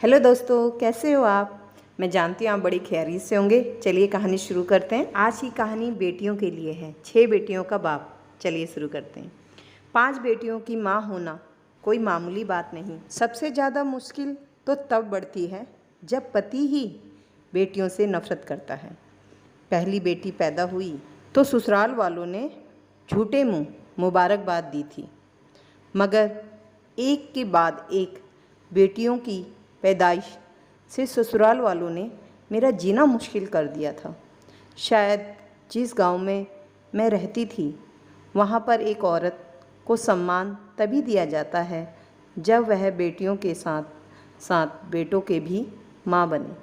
Hello दोस्तों, कैसे हो आप। मैं जानती हूँ आप बड़ी खैरियत से होंगे। चलिए कहानी शुरू करते हैं। आज की कहानी बेटियों के लिए है। 6 बेटियों का बाप। चलिए शुरू करते हैं। 5 बेटियों की माँ होना कोई मामूली बात नहीं। सबसे ज़्यादा मुश्किल तो तब बढ़ती है जब पति ही बेटियों से नफरत करता है। पहली बेटी पैदा हुई तो ससुराल वालों ने झूठे मुँह मुबारकबाद दी थी, मगर एक के बाद एक बेटियों की पैदाइश से ससुराल वालों ने मेरा जीना मुश्किल कर दिया था। शायद जिस गांव में मैं रहती थी वहां पर एक औरत को सम्मान तभी दिया जाता है जब वह बेटियों के साथ साथ बेटों के भी माँ बने।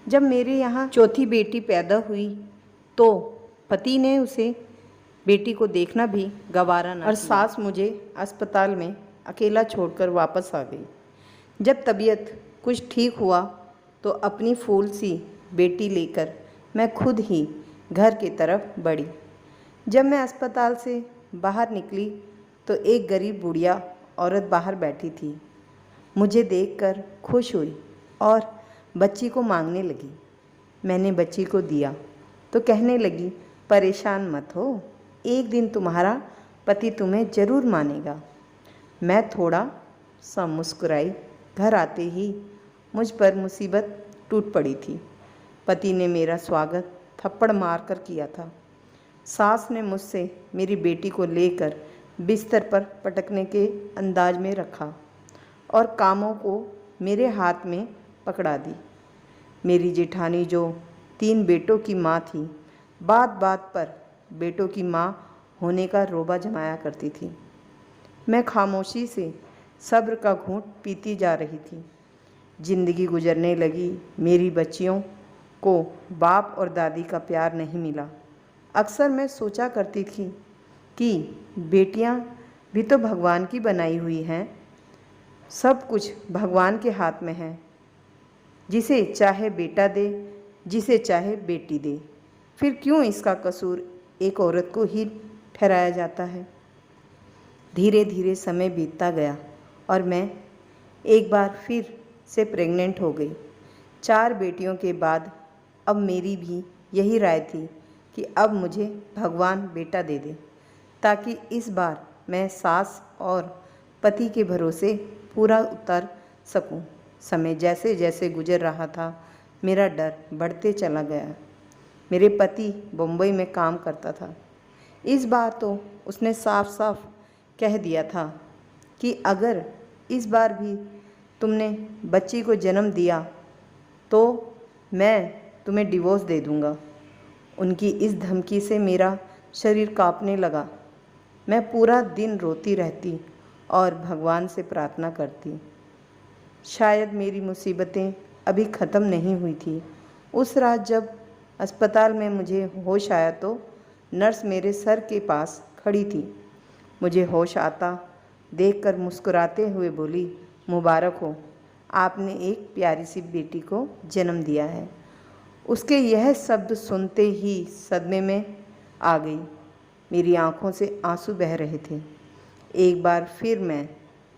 जब मेरे यहाँ चौथी बेटी पैदा हुई तो पति ने उसे बेटी को देखना भी गवारा न, और सास मुझे अस्पताल में अकेला छोड़कर वापस आ गई। जब तबीयत कुछ ठीक हुआ तो अपनी फूल सी बेटी लेकर मैं खुद ही घर की तरफ बढ़ी। जब मैं अस्पताल से बाहर निकली तो एक गरीब बुढ़िया औरत बाहर बैठी थी। मुझे देखकर खुश हुई और बच्ची को मांगने लगी। मैंने बच्ची को दिया तो कहने लगी, परेशान मत हो, एक दिन तुम्हारा पति तुम्हें ज़रूर मानेगा। मैं थोड़ा सा मुस्कुराई। घर आते ही मुझ पर मुसीबत टूट पड़ी थी। पति ने मेरा स्वागत थप्पड़ मारकर किया था। सास ने मुझसे मेरी बेटी को लेकर बिस्तर पर पटकने के अंदाज में रखा और कामों को मेरे हाथ में पकड़ा दी। मेरी जेठानी जो 3 बेटों की माँ थी, बात बात पर बेटों की माँ होने का रोबा जमाया करती थी। मैं खामोशी से सब्र का घूंट पीती जा रही थी। जिंदगी गुजरने लगी। मेरी बच्चियों को बाप और दादी का प्यार नहीं मिला। अक्सर मैं सोचा करती थी कि बेटियां भी तो भगवान की बनाई हुई हैं। सब कुछ भगवान के हाथ में है। जिसे चाहे बेटा दे, जिसे चाहे बेटी दे, फिर क्यों इसका कसूर एक औरत को ही ठहराया जाता है। धीरे धीरे समय बीतता गया और मैं एक बार फिर से प्रेग्नेंट हो गई। 4 बेटियों के बाद अब मेरी भी यही राय थी कि अब मुझे भगवान बेटा दे दे, ताकि इस बार मैं सास और पति के भरोसे पूरा उतर सकूं। समय जैसे जैसे गुजर रहा था मेरा डर बढ़ते चला गया। मेरे पति बम्बई में काम करता था। इस बार तो उसने साफ साफ कह दिया था कि अगर इस बार भी तुमने बच्ची को जन्म दिया तो मैं तुम्हें डिवोर्स दे दूँगा। उनकी इस धमकी से मेरा शरीर कांपने लगा। मैं पूरा दिन रोती रहती और भगवान से प्रार्थना करती। शायद मेरी मुसीबतें अभी ख़त्म नहीं हुई थी। उस रात जब अस्पताल में मुझे होश आया तो नर्स मेरे सर के पास खड़ी थी। मुझे होश आता देखकर मुस्कुराते हुए बोली, मुबारक हो, आपने एक प्यारी सी बेटी को जन्म दिया है। उसके यह शब्द सुनते ही सदमे में आ गई। मेरी आंखों से आंसू बह रहे थे। एक बार फिर मैं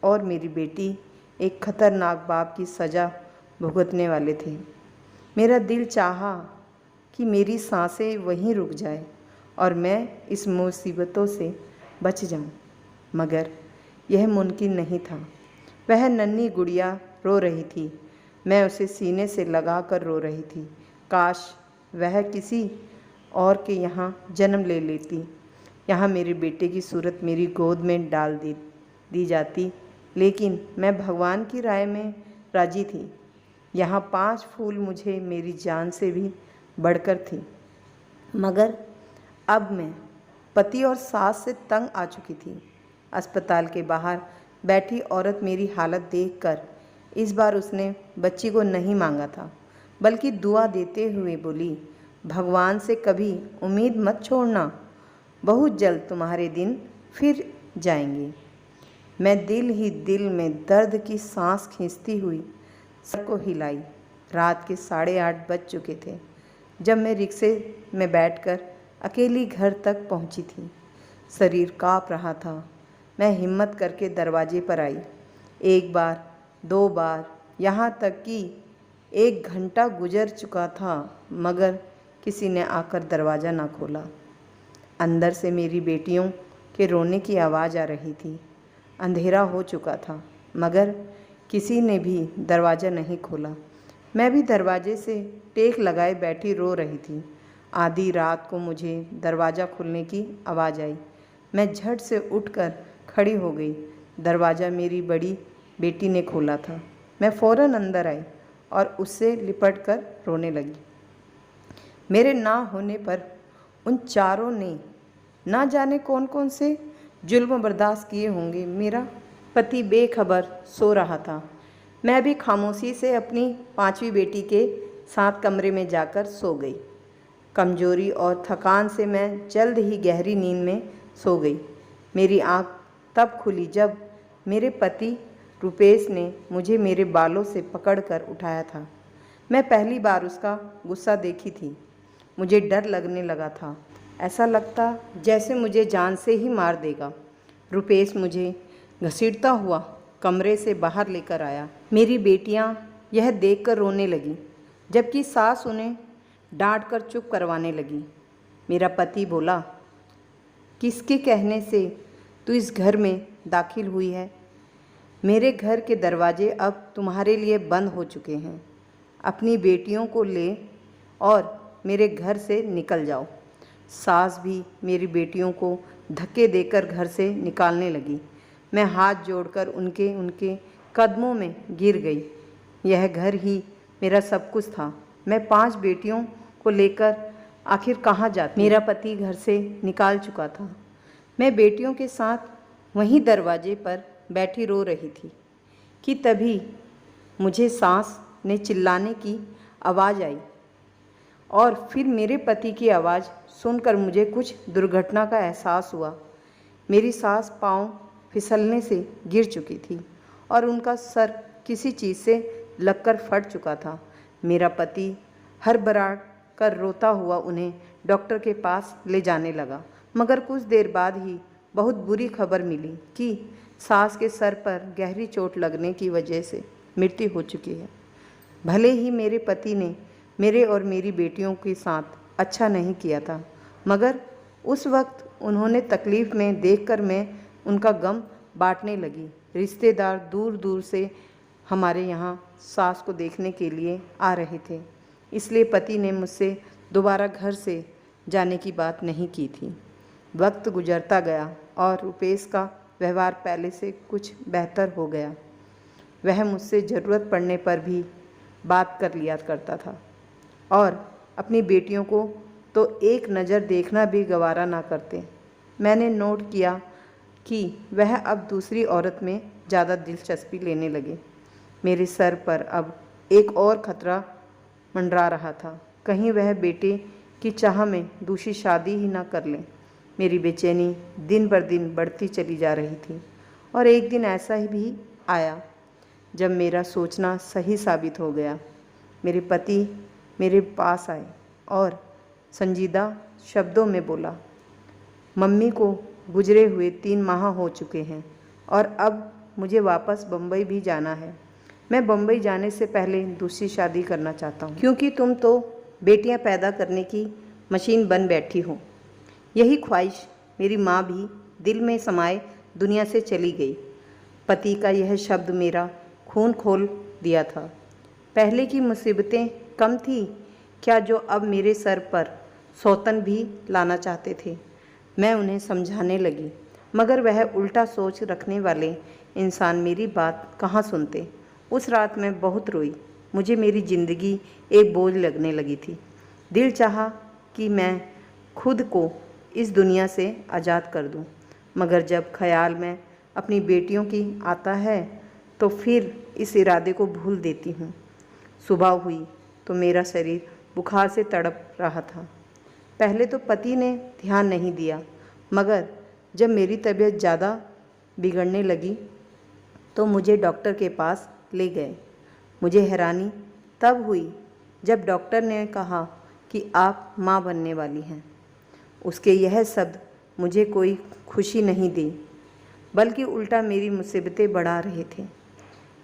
और मेरी बेटी एक खतरनाक बाप की सज़ा भुगतने वाले थे। मेरा दिल चाहा कि मेरी सांसें वहीं रुक जाए और मैं इस मुसीबतों से बच जाऊं, मगर यह मुमकिन नहीं था। वह नन्ही गुड़िया रो रही थी। मैं उसे सीने से लगा कर रो रही थी। काश वह किसी और के यहाँ जन्म ले लेती। यहाँ मेरे बेटे की सूरत मेरी गोद में डाल दी जाती, लेकिन मैं भगवान की राय में राजी थी। यहाँ 5 फूल मुझे मेरी जान से भी बढ़कर थी, मगर अब मैं पति और सास से तंग आ चुकी थी। अस्पताल के बाहर बैठी औरत मेरी हालत देखकर इस बार उसने बच्ची को नहीं मांगा था, बल्कि दुआ देते हुए बोली, भगवान से कभी उम्मीद मत छोड़ना, बहुत जल्द तुम्हारे दिन फिर जाएंगे। मैं दिल ही दिल में दर्द की सांस खींचती हुई सर को हिलाई। रात के 8:30 बज चुके थे जब मैं रिक्शे में बैठकर अकेली घर तक पहुंची थी। शरीर काँप रहा था। मैं हिम्मत करके दरवाजे पर आई। 1 बार, 2 बार, यहाँ तक कि 1 घंटा गुजर चुका था मगर किसी ने आकर दरवाज़ा ना खोला। अंदर से मेरी बेटियों के रोने की आवाज़ आ रही थी। अंधेरा हो चुका था मगर किसी ने भी दरवाज़ा नहीं खोला। मैं भी दरवाजे से टेक लगाए बैठी रो रही थी। आधी रात को मुझे दरवाज़ा खुलने की आवाज़ आई। मैं झट से उठकर खड़ी हो गई। दरवाज़ा मेरी बड़ी बेटी ने खोला था। मैं फ़ौरन अंदर आई और उससे लिपट कर रोने लगी। मेरे ना होने पर उन चारों ने ना जाने कौन कौन से जुल्म बर्दाश्त किए होंगे। मेरा पति बेखबर सो रहा था। मैं भी खामोशी से अपनी 5वीं बेटी के साथ कमरे में जाकर सो गई। कमजोरी और थकान से मैं जल्द ही गहरी नींद में सो गई। मेरी आँख तब खुली जब मेरे पति रुपेश ने मुझे मेरे बालों से पकड़कर उठाया था। मैं पहली बार उसका गुस्सा देखी थी। मुझे डर लगने लगा था। ऐसा लगता जैसे मुझे जान से ही मार देगा। रुपेश मुझे घसीटता हुआ कमरे से बाहर लेकर आया। मेरी बेटियां यह देखकर रोने लगीं, जबकि सास उन्हें डांटकर चुप करवाने लगी। मेरा पति बोला, किसके कहने से तू इस घर में दाखिल हुई है? मेरे घर के दरवाजे अब तुम्हारे लिए बंद हो चुके हैं। अपनी बेटियों को ले और मेरे घर से निकल जाओ। सास भी मेरी बेटियों को धक्के देकर घर से निकालने लगी। मैं हाथ जोड़कर उनके कदमों में गिर गई। यह घर ही मेरा सब कुछ था। मैं 5 बेटियों को लेकर आखिर कहाँ जाती? मेरा पति घर से निकाल चुका था। मैं बेटियों के साथ वहीं दरवाजे पर बैठी रो रही थी कि तभी मुझे सास ने चिल्लाने की आवाज़ आई और फिर मेरे पति की आवाज़ सुनकर मुझे कुछ दुर्घटना का एहसास हुआ। मेरी सास पाँव फिसलने से गिर चुकी थी और उनका सर किसी चीज़ से लगकर फट चुका था। मेरा पति हड़बड़ा कर रोता हुआ उन्हें डॉक्टर के पास ले जाने लगा, मगर कुछ देर बाद ही बहुत बुरी खबर मिली कि सास के सर पर गहरी चोट लगने की वजह से मृत्यु हो चुकी है। भले ही मेरे पति ने मेरे और मेरी बेटियों के साथ अच्छा नहीं किया था, मगर उस वक्त उन्होंने तकलीफ़ में देखकर मैं उनका गम बांटने लगी। रिश्तेदार दूर दूर से हमारे यहाँ सास को देखने के लिए आ रहे थे, इसलिए पति ने मुझसे दोबारा घर से जाने की बात नहीं की थी। वक्त गुजरता गया और रुपेश का व्यवहार पहले से कुछ बेहतर हो गया। वह मुझसे ज़रूरत पड़ने पर भी बात कर लिया करता था और अपनी बेटियों को तो एक नज़र देखना भी गवारा ना करते। मैंने नोट किया कि वह अब दूसरी औरत में ज़्यादा दिलचस्पी लेने लगे। मेरे सर पर अब एक और खतरा मंडरा रहा था, कहीं वह बेटे की चाह में दूसरी शादी ही ना कर लें। मेरी बेचैनी दिन बर दिन बढ़ती चली जा रही थी और एक दिन ऐसा ही भी आया जब मेरा सोचना सही साबित हो गया। मेरे पति मेरे पास आए और संजीदा शब्दों में बोला, मम्मी को गुजरे हुए 3 माह हो चुके हैं और अब मुझे वापस बम्बई भी जाना है। मैं बम्बई जाने से पहले दूसरी शादी करना चाहता हूँ, क्योंकि तुम तो बेटियाँ पैदा करने की मशीन बन बैठी हो। यही ख्वाहिश मेरी माँ भी दिल में समाये दुनिया से चली गई। पति का यह शब्द मेरा खून खोल दिया था। पहले की मुसीबतें कम थी क्या जो अब मेरे सर पर सौतन भी लाना चाहते थे? मैं उन्हें समझाने लगी, मगर वह उल्टा सोच रखने वाले इंसान मेरी बात कहाँ सुनते। उस रात मैं बहुत रोई। मुझे मेरी ज़िंदगी एक बोझ लगने लगी थी। दिल चाहा कि मैं खुद को इस दुनिया से आज़ाद कर दूं, मगर जब ख्याल में अपनी बेटियों की आता है तो फिर इस इरादे को भूल देती हूँ। सुबह हुई तो मेरा शरीर बुखार से तड़प रहा था। पहले तो पति ने ध्यान नहीं दिया, मगर जब मेरी तबीयत ज़्यादा बिगड़ने लगी तो मुझे डॉक्टर के पास ले गए। मुझे हैरानी तब हुई जब डॉक्टर ने कहा कि आप माँ बनने वाली हैं। उसके यह शब्द मुझे कोई खुशी नहीं दी, बल्कि उल्टा मेरी मुसीबतें बढ़ा रहे थे।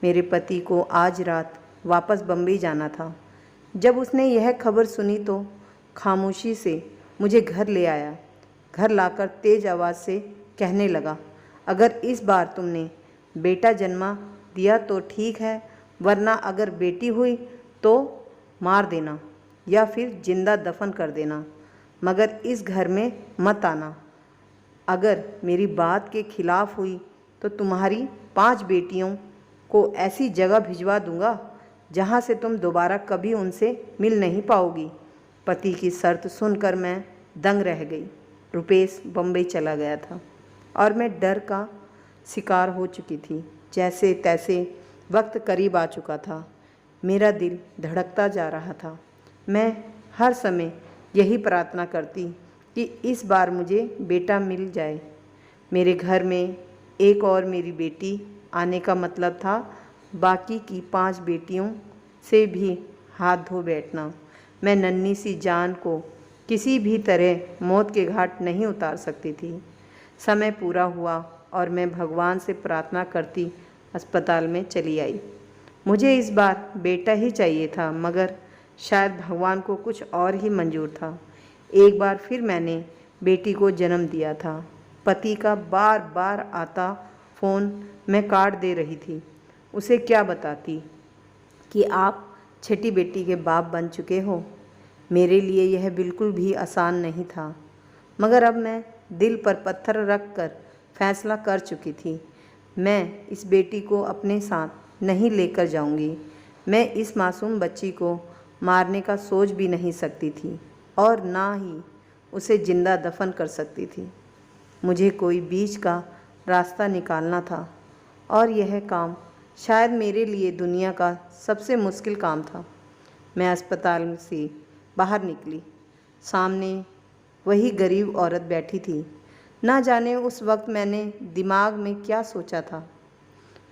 मेरे पति को आज रात वापस बम्बई जाना था। जब उसने यह खबर सुनी तो खामोशी से मुझे घर ले आया। घर लाकर तेज आवाज़ से कहने लगा, अगर इस बार तुमने बेटा जन्मा दिया तो ठीक है, वरना अगर बेटी हुई तो मार देना या फिर जिंदा दफन कर देना, मगर इस घर में मत आना। अगर मेरी बात के खिलाफ हुई तो तुम्हारी 5 बेटियों को ऐसी जगह भिजवा दूंगा जहाँ से तुम दोबारा कभी उनसे मिल नहीं पाओगी। पति की शर्त सुनकर मैं दंग रह गई। रुपेश बम्बई चला गया था और मैं डर का शिकार हो चुकी थी। जैसे तैसे वक्त करीब आ चुका था। मेरा दिल धड़कता जा रहा था। मैं हर समय यही प्रार्थना करती कि इस बार मुझे बेटा मिल जाए। मेरे घर में एक और मेरी बेटी आने का मतलब था बाकी की 5 बेटियों से भी हाथ धो बैठना। मैं नन्ही सी जान को किसी भी तरह मौत के घाट नहीं उतार सकती थी। समय पूरा हुआ और मैं भगवान से प्रार्थना करती अस्पताल में चली आई। मुझे इस बार बेटा ही चाहिए था, मगर शायद भगवान को कुछ और ही मंजूर था। एक बार फिर मैंने बेटी को जन्म दिया था। पति का बार बार आता फ़ोन मैं काट दे रही थी। उसे क्या बताती कि आप छठी बेटी के बाप बन चुके हो। मेरे लिए यह बिल्कुल भी आसान नहीं था, मगर अब मैं दिल पर पत्थर रख कर फैसला कर चुकी थी। मैं इस बेटी को अपने साथ नहीं लेकर जाऊंगी। मैं इस मासूम बच्ची को मारने का सोच भी नहीं सकती थी और ना ही उसे जिंदा दफन कर सकती थी। मुझे कोई बीच का रास्ता निकालना था और यह काम शायद मेरे लिए दुनिया का सबसे मुश्किल काम था। मैं अस्पताल से बाहर निकली। सामने वही गरीब औरत बैठी थी। ना जाने उस वक्त मैंने दिमाग में क्या सोचा था।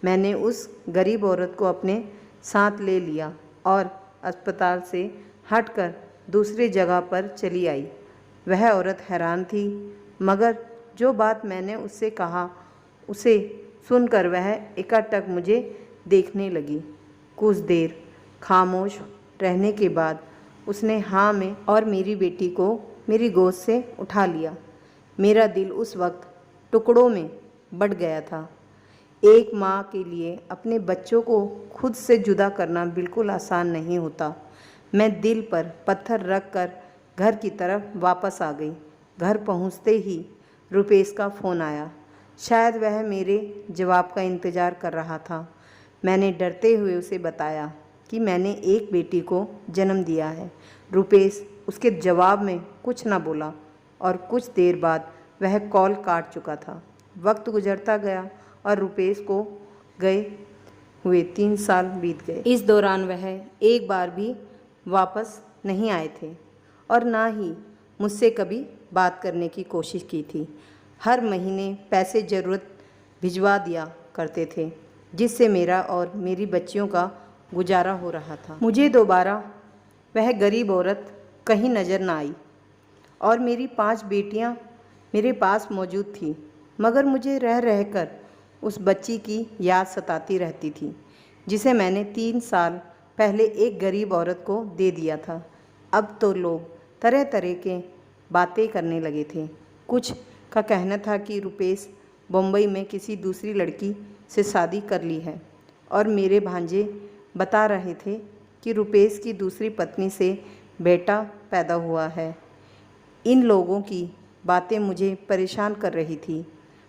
मैंने उस गरीब औरत को अपने साथ ले लिया और अस्पताल से हटकर दूसरी जगह पर चली आई। वह औरत हैरान थी, मगर जो बात मैंने उससे कहा उसे सुनकर वह एकाटक मुझे देखने लगी। कुछ देर खामोश रहने के बाद उसने हाँ में और मेरी बेटी को मेरी गोद से उठा लिया। मेरा दिल उस वक्त टुकड़ों में बट गया था। एक माँ के लिए अपने बच्चों को खुद से जुदा करना बिल्कुल आसान नहीं होता। मैं दिल पर पत्थर रख कर घर की तरफ वापस आ गई। घर पहुँचते ही रुपेश का फ़ोन आया। शायद वह मेरे जवाब का इंतज़ार कर रहा था। मैंने डरते हुए उसे बताया कि मैंने एक बेटी को जन्म दिया है। रुपेश उसके जवाब में कुछ न बोला और कुछ देर बाद वह कॉल काट चुका था। वक्त गुजरता गया और रुपेश को गए हुए 3 साल बीत गए। इस दौरान वह एक बार भी वापस नहीं आए थे और ना ही मुझसे कभी बात करने की कोशिश की थी। हर महीने पैसे ज़रूरत भिजवा दिया करते थे, जिससे मेरा और मेरी बच्चियों का गुजारा हो रहा था। मुझे दोबारा वह गरीब औरत कहीं नज़र न आई और मेरी 5 बेटियां मेरे पास मौजूद थी, मगर मुझे रह रहकर उस बच्ची की याद सताती रहती थी जिसे मैंने 3 साल पहले एक गरीब औरत को दे दिया था। अब तो लोग तरह तरह के बातें करने लगे थे। कुछ का कहना था कि रुपेश बम्बई में किसी दूसरी लड़की से शादी कर ली है और मेरे भांजे बता रहे थे कि रुपेश की दूसरी पत्नी से बेटा पैदा हुआ है। इन लोगों की बातें मुझे परेशान कर रही थी।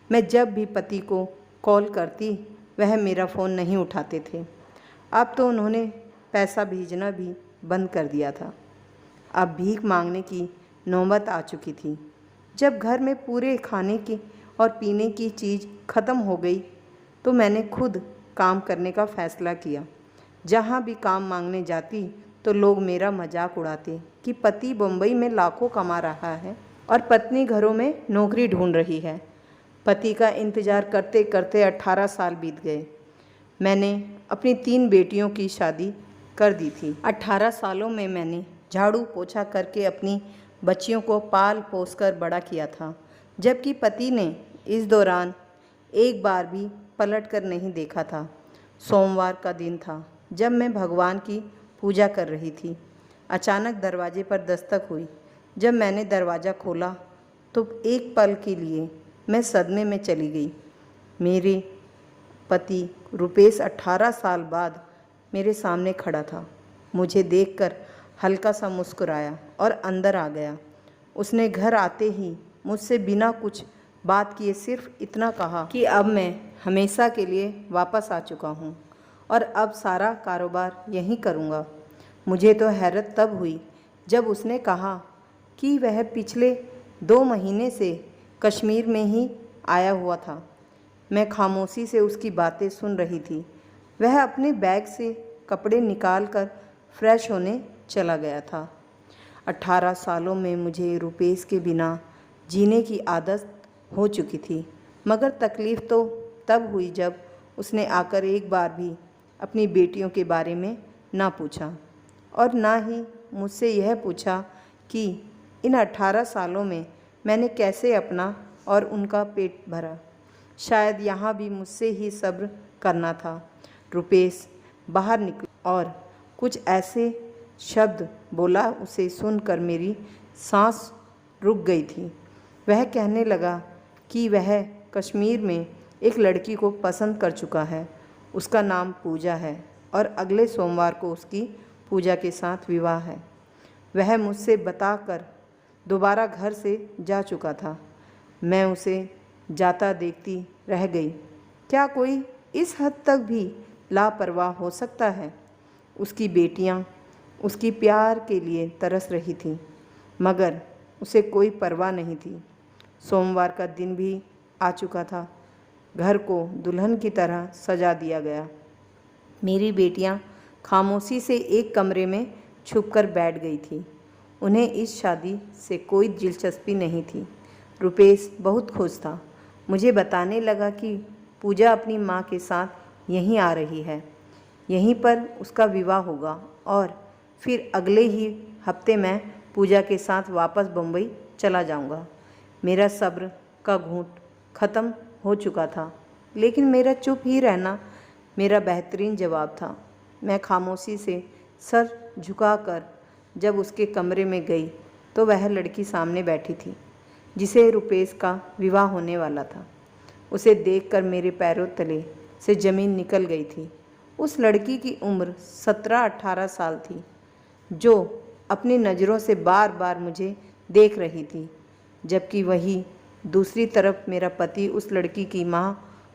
मैं जब भी पति को कॉल करती वह मेरा फ़ोन नहीं उठाते थे। अब तो उन्होंने पैसा भेजना भी बंद कर दिया था। अब भीख मांगने की नौबत आ चुकी थी। जब घर में पूरे खाने की और पीने की चीज़ ख़त्म हो गई तो मैंने खुद काम करने का फ़ैसला किया। जहाँ भी काम मांगने जाती तो लोग मेरा मजाक उड़ाते कि पति बम्बई में लाखों कमा रहा है और पत्नी घरों में नौकरी ढूंढ रही है। पति का इंतज़ार करते करते 18 साल बीत गए। मैंने अपनी 3 बेटियों की शादी कर दी थी। 18 सालों में मैंने झाड़ू पोछा करके अपनी बच्चियों को पाल पोस कर बड़ा किया था, जबकि पति ने इस दौरान एक बार भी पलट कर नहीं देखा था। सोमवार का दिन था। जब मैं भगवान की पूजा कर रही थी, अचानक दरवाजे पर दस्तक हुई। जब मैंने दरवाज़ा खोला तो एक पल के लिए मैं सदमे में चली गई। मेरे पति रुपेश 18 साल बाद मेरे सामने खड़ा था। मुझे देखकर हल्का सा मुस्कुराया और अंदर आ गया। उसने घर आते ही मुझसे बिना कुछ बात किए सिर्फ इतना कहा कि अब मैं हमेशा के लिए वापस आ चुका हूँ और अब सारा कारोबार यहीं करूँगा। मुझे तो हैरत तब हुई जब उसने कहा कि वह पिछले 2 महीने से कश्मीर में ही आया हुआ था। मैं खामोशी से उसकी बातें सुन रही थी। वह अपने बैग से कपड़े निकाल कर फ्रेश होने चला गया था। 18 सालों में मुझे रुपेश के बिना जीने की आदत हो चुकी थी, मगर तकलीफ़ तो तब हुई जब उसने आकर एक बार भी अपनी बेटियों के बारे में ना पूछा और ना ही मुझसे यह पूछा कि इन 18 सालों में मैंने कैसे अपना और उनका पेट भरा। शायद यहाँ भी मुझसे ही सब्र करना था। रुपेश बाहर निकला और कुछ ऐसे शब्द बोला, उसे सुनकर मेरी सांस रुक गई थी। वह कहने लगा कि वह कश्मीर में एक लड़की को पसंद कर चुका है। उसका नाम पूजा है और अगले सोमवार को उसकी पूजा के साथ विवाह है। वह मुझसे बताकर दोबारा घर से जा चुका था। मैं उसे जाता देखती रह गई। क्या कोई इस हद तक भी लापरवाह हो सकता है? उसकी बेटियां उसकी प्यार के लिए तरस रही थीं, मगर उसे कोई परवाह नहीं थी। सोमवार का दिन भी आ चुका था। घर को दुल्हन की तरह सजा दिया गया। मेरी बेटियां खामोशी से एक कमरे में छुपकर बैठ गई थीं। उन्हें इस शादी से कोई दिलचस्पी नहीं थी। रुपेश बहुत खुश था। मुझे बताने लगा कि पूजा अपनी माँ के साथ यहीं आ रही है, यहीं पर उसका विवाह होगा और फिर अगले ही हफ्ते मैं पूजा के साथ वापस बम्बई चला जाऊंगा। मेरा सब्र का घूंट ख़त्म हो चुका था, लेकिन मेरा चुप ही रहना मेरा बेहतरीन जवाब था। मैं खामोशी से सर झुकाकर जब उसके कमरे में गई तो वह लड़की सामने बैठी थी जिसे रुपेश का विवाह होने वाला था। उसे देखकर मेरे पैरों तले से ज़मीन निकल गई थी। उस लड़की की उम्र 17-18 साल थी, जो अपनी नज़रों से बार बार मुझे देख रही थी, जबकि वही दूसरी तरफ मेरा पति उस लड़की की माँ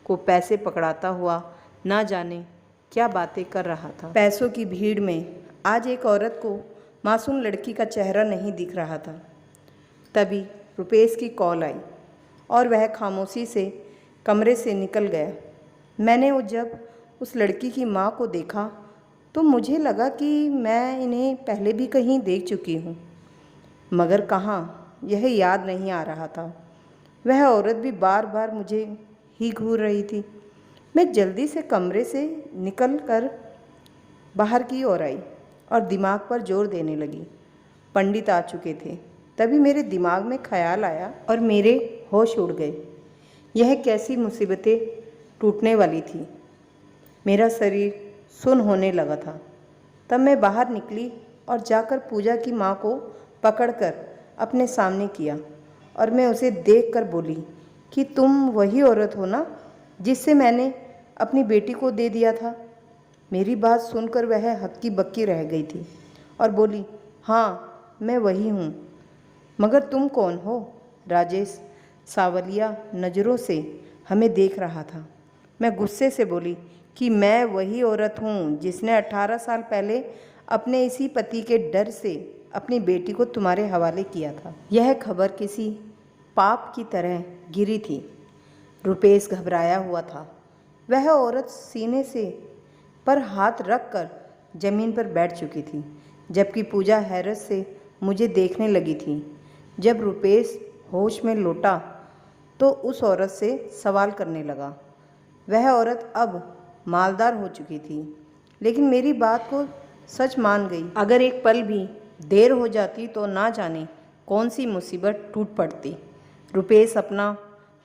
को पैसे पकड़ाता हुआ ना जाने क्या बातें कर रहा था। पैसों की भीड़ में आज एक औरत को मासूम लड़की का चेहरा नहीं दिख रहा था। तभी रुपेश की कॉल आई और वह खामोशी से कमरे से निकल गया। मैंने जब उस लड़की की माँ को देखा तो मुझे लगा कि मैं इन्हें पहले भी कहीं देख चुकी हूँ, मगर कहाँ, यह याद नहीं आ रहा था। वह औरत भी बार बार मुझे ही घूर रही थी। मैं जल्दी से कमरे से निकल कर बाहर की ओर आई और दिमाग पर जोर देने लगी। पंडित आ चुके थे। तभी मेरे दिमाग में ख्याल आया और मेरे होश उड़ गए। यह कैसी मुसीबतें टूटने वाली थी। मेरा शरीर सुन्न होने लगा था। तब मैं बाहर निकली और जाकर पूजा की माँ को पकड़कर अपने सामने किया और मैं उसे देखकर बोली कि तुम वही औरत हो ना जिससे मैंने अपनी बेटी को दे दिया था। मेरी बात सुनकर वह हक्की बक्की रह गई थी और बोली, हाँ मैं वही हूँ, मगर तुम कौन हो? राजेश सावलिया नज़रों से हमें देख रहा था। मैं गुस्से से बोली कि मैं वही औरत हूँ जिसने 18 साल पहले अपने इसी पति के डर से अपनी बेटी को तुम्हारे हवाले किया था। यह खबर किसी पाप की तरह गिरी थी। रुपेश घबराया हुआ था। वह औरत सीने से पर हाथ रखकर जमीन पर बैठ चुकी थी, जबकि पूजा हैरत से मुझे देखने लगी थी। जब रुपेश होश में लौटा तो उस औरत से सवाल करने लगा। वह औरत अब मालदार हो चुकी थी, लेकिन मेरी बात को सच मान गई। अगर एक पल भी देर हो जाती तो ना जाने कौन सी मुसीबत टूट पड़ती। रुपेश अपना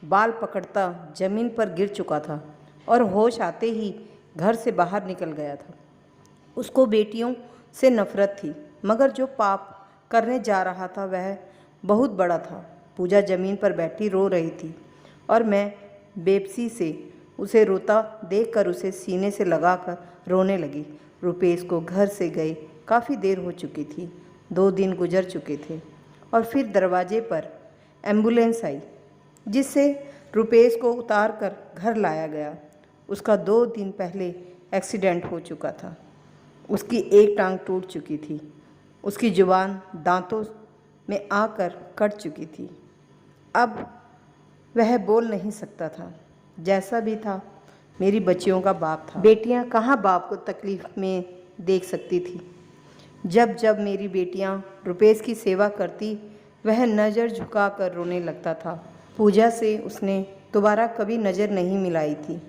बाल पकड़ता जमीन पर गिर चुका था और होश आते ही घर से बाहर निकल गया था। उसको बेटियों से नफरत थी, मगर जो पाप करने जा रहा था वह बहुत बड़ा था। पूजा ज़मीन पर बैठी रो रही थी और मैं बेबसी से उसे रोता देखकर उसे सीने से लगाकर रोने लगी। रुपेश को घर से गए काफ़ी देर हो चुकी थी। 2 दिन गुजर चुके थे और फिर दरवाजे पर एम्बुलेंस आई, जिससे रुपेश को उतार कर घर लाया गया। उसका 2 दिन पहले एक्सीडेंट हो चुका था। उसकी एक टांग टूट चुकी थी। उसकी जुबान दांतों में आकर कट चुकी थी। अब वह बोल नहीं सकता था। जैसा भी था, मेरी बच्चियों का बाप था। बेटियां कहाँ बाप को तकलीफ़ में देख सकती थी। जब जब मेरी बेटियां रुपेश की सेवा करती, वह नज़र झुकाकर रोने लगता था। पूजा से उसने दोबारा कभी नज़र नहीं मिलाई थी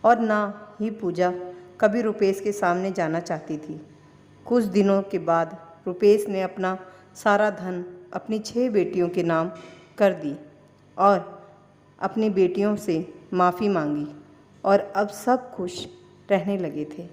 और ना ही पूजा कभी रुपेश के सामने जाना चाहती थी। कुछ दिनों के बाद रुपेश ने अपना सारा धन अपनी 6 बेटियों के नाम कर दी और अपनी बेटियों से माफ़ी मांगी और अब सब खुश रहने लगे थे।